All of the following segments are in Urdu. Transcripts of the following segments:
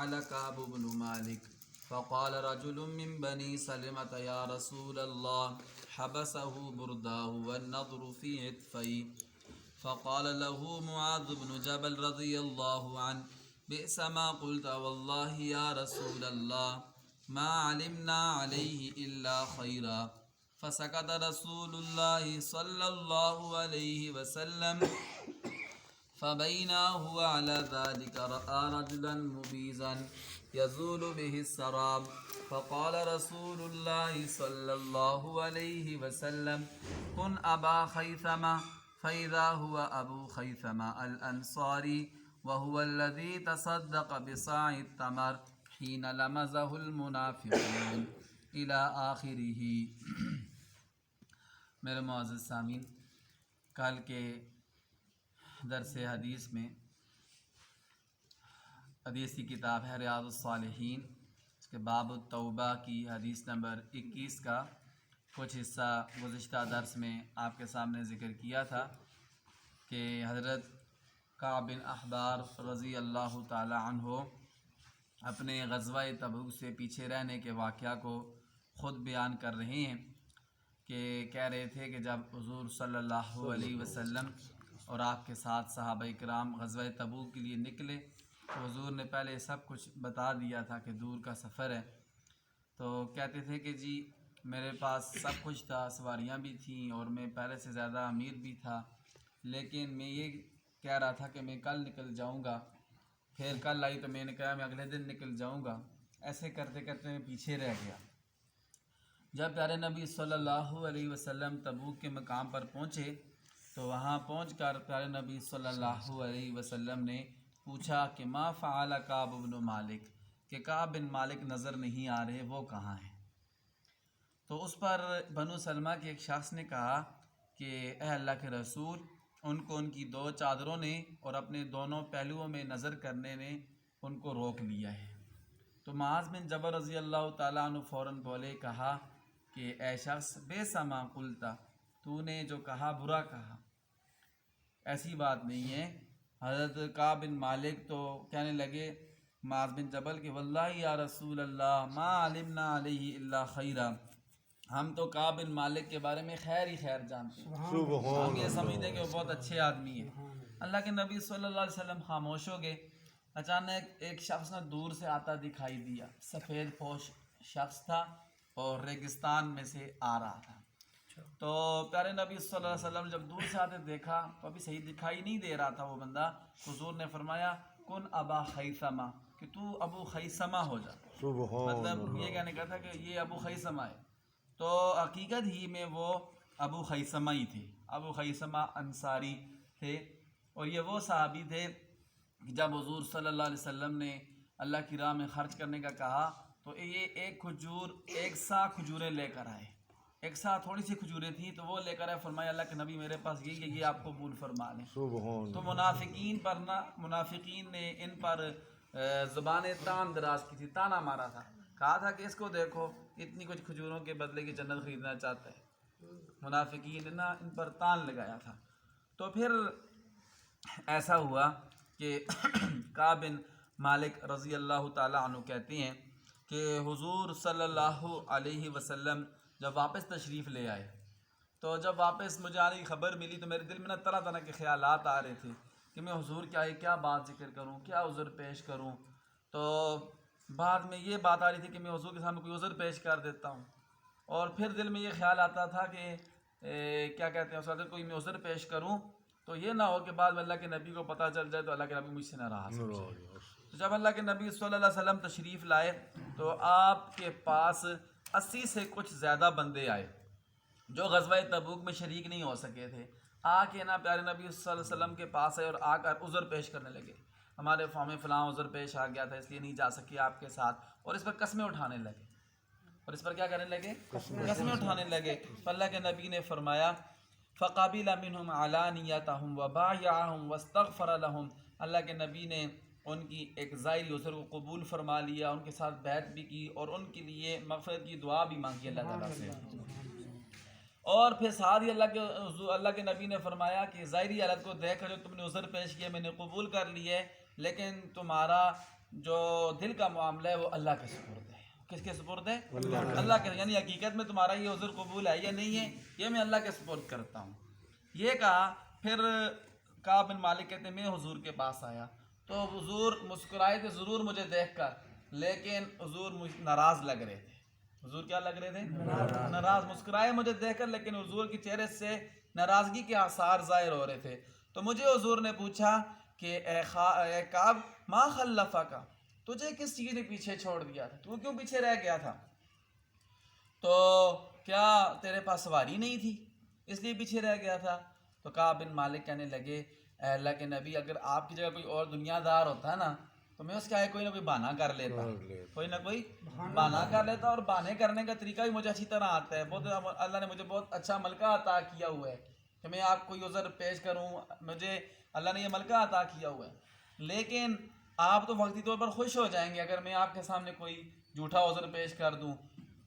فعل كعب بن مالك فقال رجل من بني سلمة يا رسول الله حبسه برداه والنضر في عطفيه فقال له معاذ بن جبل رضي الله عنه بئس ما قلت والله يا رسول الله ما علمنا عليه إلا خيرا فسكت رسول الله صلى الله عليه وسلم فبينا هو على ذلك رأى رجلا مبيزا يزول به السراب فقال رسول الله صلى الله عليه وسلم كن أبا خيثمة فإذا هو أبو خيثمة الأنصاري وهو الذي تصدق بصاع التمر حين لمزه المنافقون إلى آخره۔ میرے معزز سامعین، کل کے درس حدیث میں حدیث کی کتاب ہے ریاض الصالحین، اس کے باب التوبہ کی حدیث نمبر 21 کا کچھ حصہ گزشتہ درس میں آپ کے سامنے ذکر کیا تھا کہ حضرت کعب بن احبار رضی اللہ تعالی عنہ اپنے غزوہ تبوک سے پیچھے رہنے کے واقعہ کو خود بیان کر رہے ہیں کہ کہہ رہے تھے کہ جب حضور صلی اللہ علیہ وسلم اور آپ کے ساتھ صحابہ کرام غزوہ تبوک کے لیے نکلے تو حضور نے پہلے سب کچھ بتا دیا تھا کہ دور کا سفر ہے، تو کہتے تھے کہ جی میرے پاس سب کچھ تھا، سواریاں بھی تھیں اور میں پہلے سے زیادہ امیر بھی تھا، لیکن میں یہ کہہ رہا تھا کہ میں کل نکل جاؤں گا، پھر کل آئی تو میں نے کہا میں اگلے دن نکل جاؤں گا، ایسے کرتے کرتے میں پیچھے رہ گیا۔ جب پیارے نبی صلی اللہ علیہ وسلم تبوک کے مقام پر پہنچے تو وہاں پہنچ کر پیارے نبی صلی اللہ علیہ وسلم نے پوچھا کہ ما فعل کعب بن مالک، کہ کعب بن مالک نظر نہیں آ رہے، وہ کہاں ہیں؟ تو اس پر بنو سلمہ کے ایک شخص نے کہا کہ اے اللہ کے رسول، ان کو ان کی 2 چادروں نے اور اپنے دونوں پہلوؤں میں نظر کرنے نے ان کو روک لیا ہے۔ تو معاذ بن جبل رضی اللہ تعالیٰ عنہ فوراً بولے، کہا کہ اے شخص بے سما قلتا، تو نے جو کہا برا کہا، ایسی بات نہیں ہے۔ حضرت کعب بن مالک تو کہنے لگے معاذ بن جبل کہ واللہ یا رسول اللہ ما علمنا علیہ الا خیرا، ہم تو کعب بن مالک کے بارے میں خیر ہی خیر جانتے ہیں، ہم یہ سمجھتے ہیں کہ وہ بہت اچھے آدمی ہیں۔ اللہ کے نبی صلی اللہ علیہ وسلم خاموش ہو گئے۔ اچانک ایک شخص نے دور سے آتا دکھائی دیا، سفید پوش شخص تھا اور ریگستان میں سے آ رہا تھا۔ تو پیارے نبی صلی اللہ علیہ وسلم جب دور سے آتے دیکھا تو ابھی صحیح دکھائی نہیں دے رہا تھا وہ بندہ، حضور نے فرمایا کن ابا خیثمہ، کہ تو ابو خیثمہ ہو جا، مطلب یہ کہنے کا تھا کہ یہ ابو خیثمہ ہے۔ تو حقیقت ہی میں وہ ابو خیثمہ ہی تھے، ابو خیثمہ انصاری تھے، اور یہ وہ صحابی تھے کہ جب حضور صلی اللہ علیہ وسلم نے اللہ کی راہ میں خرچ کرنے کا کہا تو یہ ایک سا کھجوریں لے کر آئے، ایک سا تھوڑی سی کھجوریں تھیں تو وہ لے کر آئے، فرمایا اللہ کے نبی میرے پاس یہی ہے، یہ آپ قبول فرما لیں۔ تو منافقین نے ان پر زبان تان دراز کی تھی، تانا مارا تھا، کہا تھا کہ اس کو دیکھو اتنی کچھ کھجوروں کے بدلے کی جنت خریدنا چاہتا ہے، منافقین نے ان پر تان لگایا تھا۔ تو پھر ایسا ہوا کہ کعب بن مالک رضی اللہ تعالیٰ عنہ کہتے ہیں کہ حضور صلی اللہ علیہ وسلم جب واپس تشریف لے آئے تو جب واپس مجھے آنے کی خبر ملی تو میرے دل میں طرح طرح کے خیالات آ رہے تھے کہ میں حضور کیا بات ذکر کروں، کیا عذر پیش کروں۔ تو بعد میں یہ بات آ رہی تھی کہ میں حضور کے سامنے کوئی عذر پیش کر دیتا ہوں، اور پھر دل میں یہ خیال آتا تھا کہ کیا کہتے ہیں اس وقت کوئی میں عذر پیش کروں تو یہ نہ ہو کہ بعد میں اللہ کے نبی کو پتہ چل جائے تو اللہ کے نبی مجھ سے ناراض ہو جائے۔ تو جب اللہ کے نبی صلی اللہ علیہ وسلم تشریف لائے تو آپ کے پاس 80 سے کچھ زیادہ بندے آئے جو غزوہ تبوک میں شریک نہیں ہو سکے تھے، آ کے نا پیارے نبی صلی اللہ علیہ وسلم کے پاس آئے اور آ کر عذر پیش کرنے لگے، ہمارے فہم فلاں عذر پیش آ گیا تھا اس لیے نہیں جا سکے آپ کے ساتھ، اور اس پر قسمیں اٹھانے لگے، اور اس پر کیا کرنے لگے؟ قسمیں اٹھانے لگے۔ تو اللہ کے نبی نے فرمایا فَقَبِلَ مِنْهُمْ عَلَانِيَتَهُمْ وَبَايَعَهُمْ وَاسْتَغْفَرَ لَهُمْ، اللہ کے نبی نے ان کی ایک ظاہری عذر کو قبول فرما لیا، ان کے ساتھ بیعت بھی کی اور ان کے لیے مغفرت کی دعا بھی مانگی اللہ تعالیٰ سے۔ اور پھر ساتھ ہی اللہ کے نبی نے فرمایا کہ ظاہری حالت کو دیکھ کر جو تم نے عذر پیش کیا میں نے قبول کر لی ہے، لیکن تمہارا جو دل کا معاملہ ہے وہ اللہ کے سپرد ہے. کس کے سپرد ہے؟ اللہ کے. یعنی حقیقت میں تمہارا یہ عذر قبول ہے یا نہیں ہے یہ میں اللہ کے سپرد کرتا ہوں. یہ کہا. پھر کعب بن مالک کہتے ہیں میں حضور کے پاس آیا تو حضور مسکرائے تھے ضرور مجھے دیکھ کر، لیکن حضور ناراض لگ رہے تھے. حضور کیا لگ رہے تھے؟ ناراض. مسکرائے مجھے دیکھ کر لیکن حضور کی چہرے سے ناراضگی کے آثار ظاہر ہو رہے تھے. تو مجھے حضور نے پوچھا کہ اے کعب ما خلفک، تجھے کس چیز نے پیچھے چھوڑ دیا تھا، تو کیوں پیچھے رہ گیا تھا؟ تو کیا تیرے پاس سواری نہیں تھی اس لیے پیچھے رہ گیا تھا؟ تو کعب بن مالک کہنے لگے اے اللہ کے نبی، اگر آپ کی جگہ کوئی اور دنیا دار ہوتا نا تو میں اس کے آگے کوئی نہ کوئی بہانہ کر لیتا، کوئی نہ کوئی بہانہ کر لیتا. اور بہانے کرنے کا طریقہ بھی مجھے اچھی طرح آتا ہے. بہت اللہ نے مجھے بہت اچھا ملکہ عطا کیا ہوا ہے کہ میں آپ کوئی عذر پیش کروں. مجھے اللہ نے یہ ملکہ عطا کیا ہوا ہے. لیکن آپ تو وقتی طور پر خوش ہو جائیں گے اگر میں آپ کے سامنے کوئی جھوٹا عذر پیش کر دوں،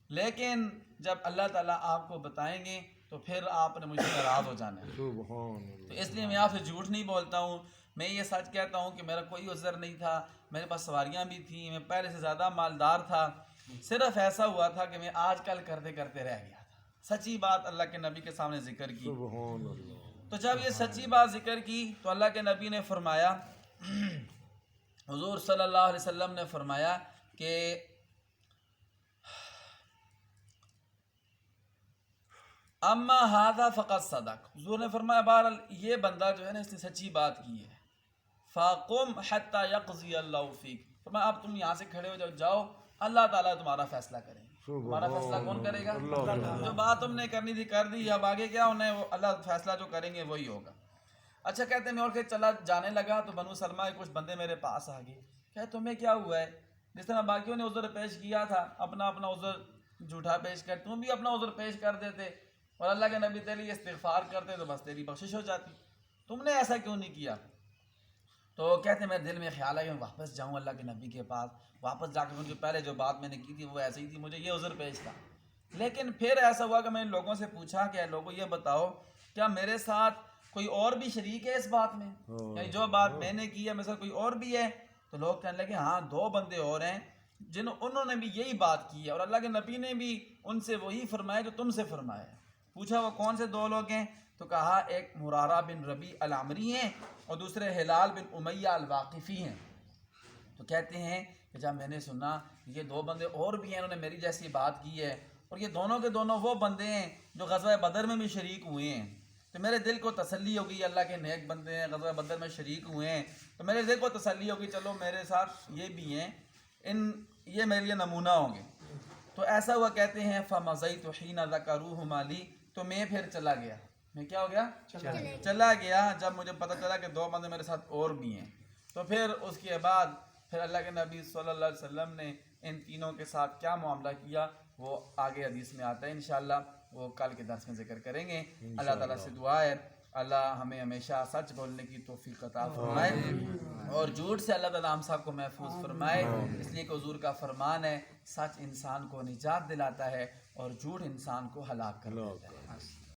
لیکن جب اللہ تعالیٰ آپ کو بتائیں گے تو پھر آپ نے مجھ سے ناراض ہو جانا ہے. تو اس لیے میں آپ سے جھوٹ نہیں بولتا ہوں. میں یہ سچ کہتا ہوں کہ میرا کوئی عذر نہیں تھا. میرے پاس سواریاں بھی تھیں، میں پہلے سے زیادہ مالدار تھا. صرف ایسا ہوا تھا کہ میں آج کل کرتے کرتے رہ گیا تھا. سچی بات اللہ کے نبی کے سامنے ذکر کی. تو جب یہ سچی بات ذکر کی تو اللہ کے نبی نے فرمایا، حضور صلی اللہ علیہ وسلم نے فرمایا کہ اما ھذا فقط صدق. حضور نے فرمایا بہرحال یہ بندہ جو ہے نا اس نے سچی بات کی ہے. فقم حتی یقضی اللہ فیک. فرمایا اب تم یہاں سے کھڑے ہو جاؤ، اللہ تعالیٰ تمہارا فیصلہ کریں گے. تمہارا فیصلہ کون کرے گا؟ جو بات تم نے کرنی تھی کر دی، اب آگے کیا ہونا ہے وہ اللہ فیصلہ جو کریں گے وہی ہوگا. اچھا کہتے ہیں میں اور کہ چلا جانے لگا تو بنو سلمہ کے کچھ بندے میرے پاس آ گئے. کہ تمہیں کیا ہوا ہے؟ جس طرح باقیوں نے عذر پیش کیا تھا اپنا عذر جھوٹا پیش کر، تم بھی اپنا عذر پیش کر دیتے اور اللہ کے نبی تیرے لیے استغفار کرتے تو بس تیری بخشش ہو جاتی. تم نے ایسا کیوں نہیں کیا؟ تو کہتے ہیں میرے دل میں خیال ہے کہ میں واپس جاؤں اللہ کے نبی کے پاس، واپس جا کے ان کے پہلے جو بات میں نے کی تھی وہ ایسے ہی تھی، مجھے یہ عذر پیش تھا. لیکن پھر ایسا ہوا کہ میں ان لوگوں سے پوچھا کہ لوگوں یہ بتاؤ کیا میرے ساتھ کوئی اور بھی شریک ہے اس بات میں؟ یعنی جو بات میں نے کی ہے میرے ساتھ کوئی اور بھی ہے؟ تو لوگ کہنے لگے ہاں 2 بندے اور ہیں انہوں نے بھی یہی بات کی ہے اور اللہ کے نبی نے بھی ان سے وہی فرمایا جو تم سے فرمایا ہے. پوچھا وہ کون سے 2 لوگ ہیں؟ تو کہا ایک مرارہ بن ربیع العمری ہیں اور دوسرے ہلال بن امیہ الواقفی ہیں. تو کہتے ہیں کہ جب میں نے سنا یہ 2 بندے اور بھی ہیں انہوں نے میری جیسی بات کی ہے اور یہ دونوں کے دونوں وہ بندے ہیں جو غزوہ بدر میں بھی شریک ہوئے ہیں، تو میرے دل کو تسلی ہوگی اللہ کے نیک بندے ہیں غزوہ بدر میں شریک ہوئے ہیں، تو میرے دل کو تسلی ہوگی چلو میرے ساتھ یہ بھی ہیں، یہ میرے لیے نمونہ ہوں گے. تو ایسا ہوا کہتے ہیں فَمَضَيْتُ حِينَ ذَكَرُوهُمَا لِي. تو میں پھر چلا گیا. میں کیا ہو گیا؟ چلا گیا جب مجھے پتہ چلا کہ 2 بندے میرے ساتھ اور بھی ہیں. تو پھر اس کے بعد پھر اللہ کے نبی صلی اللہ علیہ وسلم نے ان تینوں کے ساتھ کیا معاملہ کیا وہ آگے حدیث میں آتا ہے انشاءاللہ، وہ کل کے درس میں ذکر کریں گے. اللہ تعالیٰ سے دعا ہے اللہ ہمیں ہمیشہ سچ بولنے کی توفیق عطا فرمائے اور جھوٹ سے اللہ تعالیٰ ہم سب کو محفوظ فرمائے. اس لیے کہ حضور کا فرمان ہے سچ انسان کو نجات دلاتا ہے اور جھوٹ انسان کو ہلاک کر دیتا ہے.